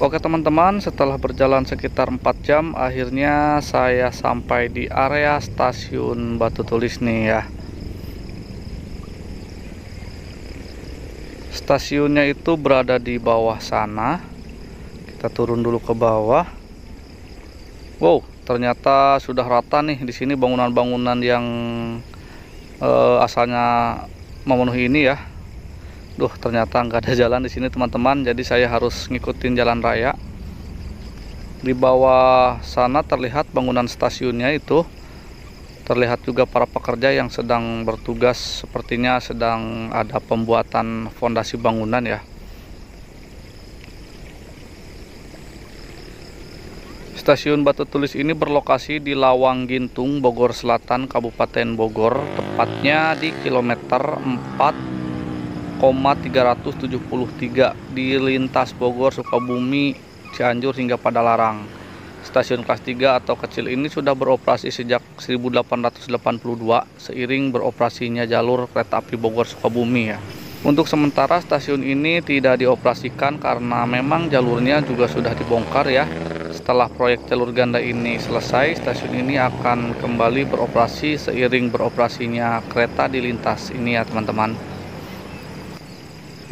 Oke teman-teman, setelah berjalan sekitar 4 jam, akhirnya saya sampai di area stasiun Batu Tulis nih ya. Stasiunnya itu berada di bawah sana. Kita turun dulu ke bawah. Wow, ternyata sudah rata nih di sini bangunan-bangunan yang asalnya memenuhi ini ya. Duh, ternyata nggak ada jalan di sini teman-teman, jadi saya harus ngikutin jalan raya. Di bawah sana terlihat bangunan stasiunnya itu. Terlihat juga para pekerja yang sedang bertugas, sepertinya sedang ada pembuatan fondasi bangunan ya. Stasiun Batu Tulis ini berlokasi di Lawang Gintung, Bogor Selatan, Kabupaten Bogor, tepatnya di kilometer 4,373 di lintas Bogor, Sukabumi, Cianjur hingga Padalarang. Stasiun kelas 3 atau kecil ini sudah beroperasi sejak 1882 seiring beroperasinya jalur kereta api Bogor Sukabumi ya. Untuk sementara stasiun ini tidak dioperasikan karena memang jalurnya juga sudah dibongkar ya. Setelah proyek jalur ganda ini selesai, stasiun ini akan kembali beroperasi seiring beroperasinya kereta di lintas ini ya teman-teman.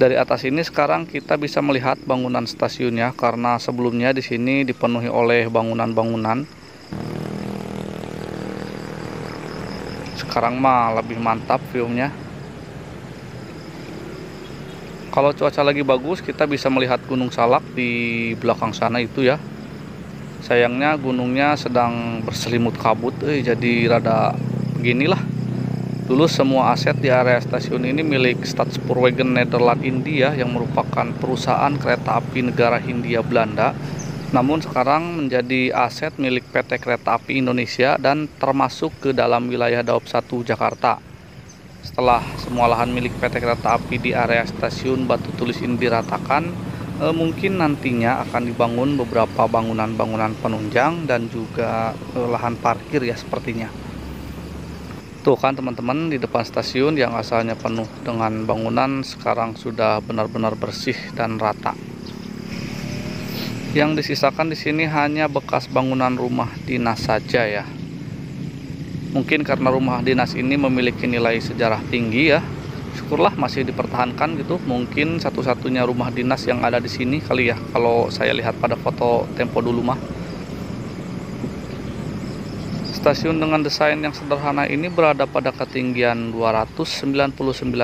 Dari atas ini sekarang kita bisa melihat bangunan stasiunnya, karena sebelumnya di sini dipenuhi oleh bangunan-bangunan. Sekarang mah lebih mantap view-nya. Kalau cuaca lagi bagus, kita bisa melihat Gunung Salak di belakang sana itu ya. Sayangnya gunungnya sedang berselimut kabut, jadi rada beginilah. Dulu semua aset di area stasiun ini milik Staatspoorwegen Nederland India yang merupakan perusahaan kereta api negara Hindia Belanda. Namun sekarang menjadi aset milik PT Kereta Api Indonesia dan termasuk ke dalam wilayah Daob 1 Jakarta. Setelah semua lahan milik PT Kereta Api di area stasiun Batu Tulis ini diratakan, mungkin nantinya akan dibangun beberapa bangunan-bangunan penunjang dan juga lahan parkir ya sepertinya. Tuh kan teman-teman, di depan stasiun yang asalnya penuh dengan bangunan sekarang sudah benar-benar bersih dan rata. Yang disisakan di sini hanya bekas bangunan rumah dinas saja ya. Mungkin karena rumah dinas ini memiliki nilai sejarah tinggi ya. Syukurlah masih dipertahankan gitu. Mungkin satu-satunya rumah dinas yang ada di sini kali ya, kalau saya lihat pada foto tempo dulu mah. Stasiun dengan desain yang sederhana ini berada pada ketinggian 299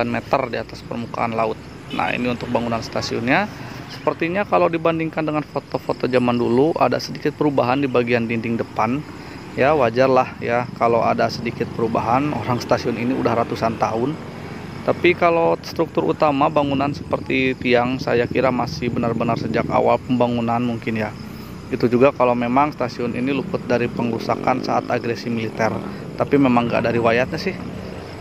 meter di atas permukaan laut. Nah, ini untuk bangunan stasiunnya. Sepertinya kalau dibandingkan dengan foto-foto zaman dulu ada sedikit perubahan di bagian dinding depan. Ya, wajar lah ya kalau ada sedikit perubahan, orang stasiun ini udah ratusan tahun. Tapi kalau struktur utama bangunan seperti tiang, saya kira masih benar-benar sejak awal pembangunan mungkin ya. Itu juga kalau memang stasiun ini luput dari pengrusakan saat agresi militer. Tapi memang nggak ada riwayatnya sih.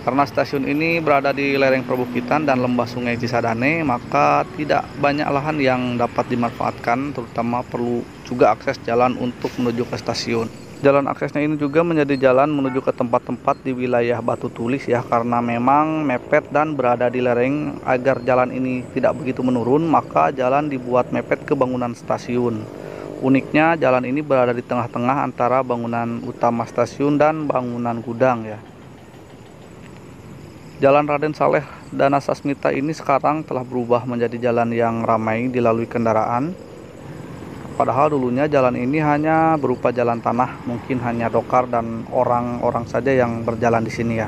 Karena stasiun ini berada di lereng perbukitan dan lembah sungai Cisadane, maka tidak banyak lahan yang dapat dimanfaatkan, terutama perlu juga akses jalan untuk menuju ke stasiun. Jalan aksesnya ini juga menjadi jalan menuju ke tempat-tempat di wilayah Batu Tulis ya, karena memang mepet dan berada di lereng. Agar jalan ini tidak begitu menurun, maka jalan dibuat mepet ke bangunan stasiun. Uniknya jalan ini berada di tengah-tengah antara bangunan utama stasiun dan bangunan gudang ya. Jalan Raden Saleh Danasasmita ini sekarang telah berubah menjadi jalan yang ramai dilalui kendaraan. Padahal dulunya jalan ini hanya berupa jalan tanah, mungkin hanya dokar dan orang-orang saja yang berjalan di sini ya.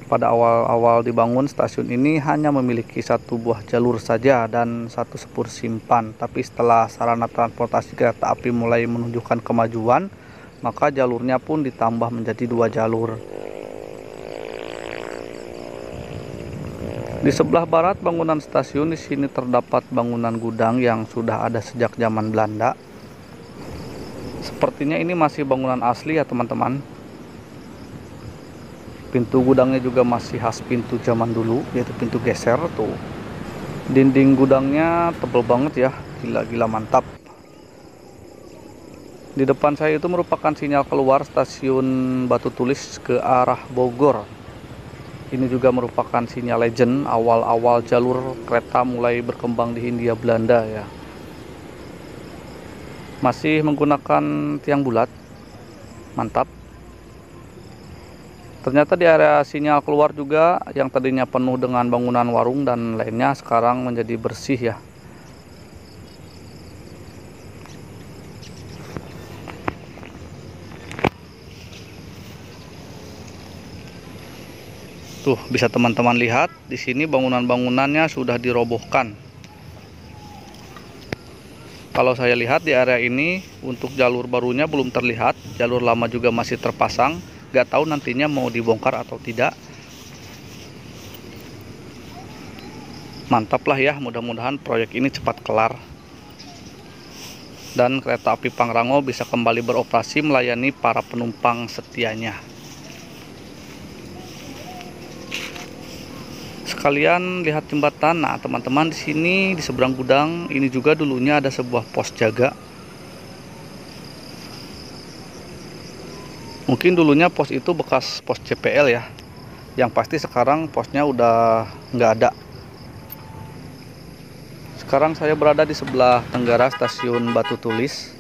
Pada awal-awal dibangun, stasiun ini hanya memiliki satu buah jalur saja dan satu sepur simpan. Tapi setelah sarana transportasi kereta api mulai menunjukkan kemajuan, maka jalurnya pun ditambah menjadi 2 jalur. Di sebelah barat bangunan stasiun, di sini terdapat bangunan gudang yang sudah ada sejak zaman Belanda. Sepertinya ini masih bangunan asli ya teman-teman. Pintu gudangnya juga masih khas pintu zaman dulu, yaitu pintu geser tuh. Dinding gudangnya tebal banget ya, gila-gila mantap. Di depan saya itu merupakan sinyal keluar stasiun Batu Tulis ke arah Bogor. Ini juga merupakan sinyal legend awal-awal jalur kereta mulai berkembang di Hindia Belanda ya. Masih menggunakan tiang bulat. Mantap. Ternyata di area sinyal keluar juga yang tadinya penuh dengan bangunan warung dan lainnya sekarang menjadi bersih ya. Tuh, bisa teman-teman lihat di sini bangunan-bangunannya sudah dirobohkan. Kalau saya lihat di area ini untuk jalur barunya belum terlihat, jalur lama juga masih terpasang. Gak tahu nantinya mau dibongkar atau tidak. Mantap lah ya, mudah-mudahan proyek ini cepat kelar dan kereta api Pangrango bisa kembali beroperasi melayani para penumpang setianya. Sekalian lihat jembatan. Nah, teman-teman, di sini di seberang gudang ini juga dulunya ada sebuah pos jaga. Mungkin dulunya pos itu bekas pos CPL ya. Yang pasti sekarang posnya udah nggak ada. Sekarang saya berada di sebelah tenggara stasiun Batu Tulis.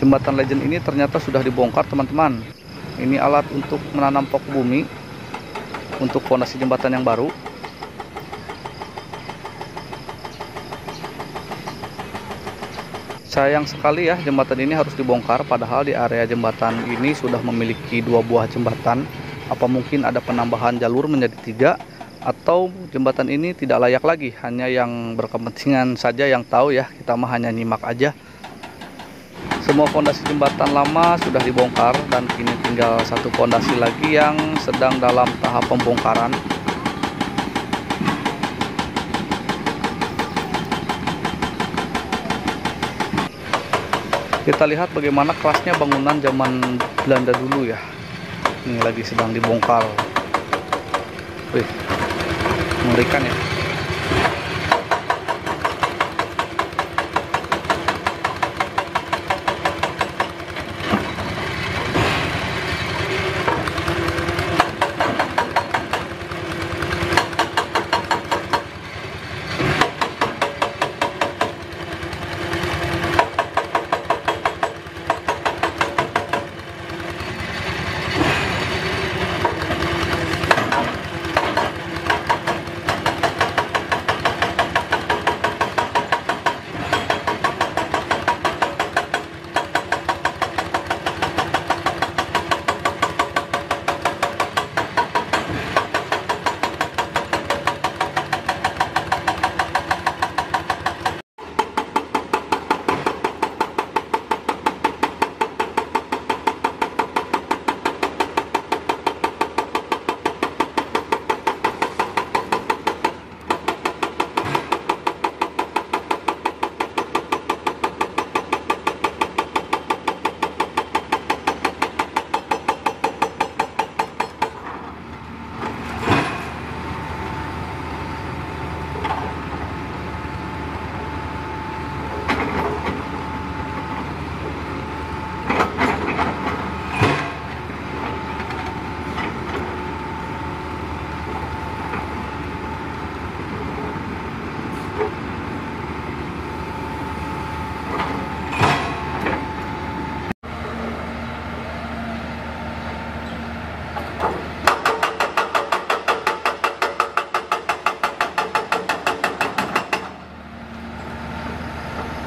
Jembatan legend ini ternyata sudah dibongkar, teman-teman. Ini alat untuk menanam pok bumi untuk fondasi jembatan yang baru. Sayang sekali ya, jembatan ini harus dibongkar, padahal di area jembatan ini sudah memiliki 2 buah jembatan. Apa mungkin ada penambahan jalur menjadi 3, atau jembatan ini tidak layak lagi, hanya yang berkepentingan saja yang tahu ya, kita mah hanya nyimak aja. Semua fondasi jembatan lama sudah dibongkar dan kini tinggal 1 fondasi lagi yang sedang dalam tahap pembongkaran. Kita lihat bagaimana kerasnya bangunan zaman Belanda dulu ya. Ini lagi sedang dibongkar. Wih, mengerikan ya.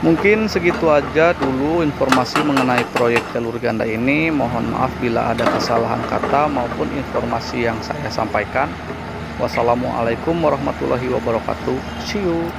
Mungkin segitu aja dulu informasi mengenai proyek jalur ganda ini. Mohon maaf bila ada kesalahan kata maupun informasi yang saya sampaikan. Wassalamualaikum warahmatullahi wabarakatuh. See you.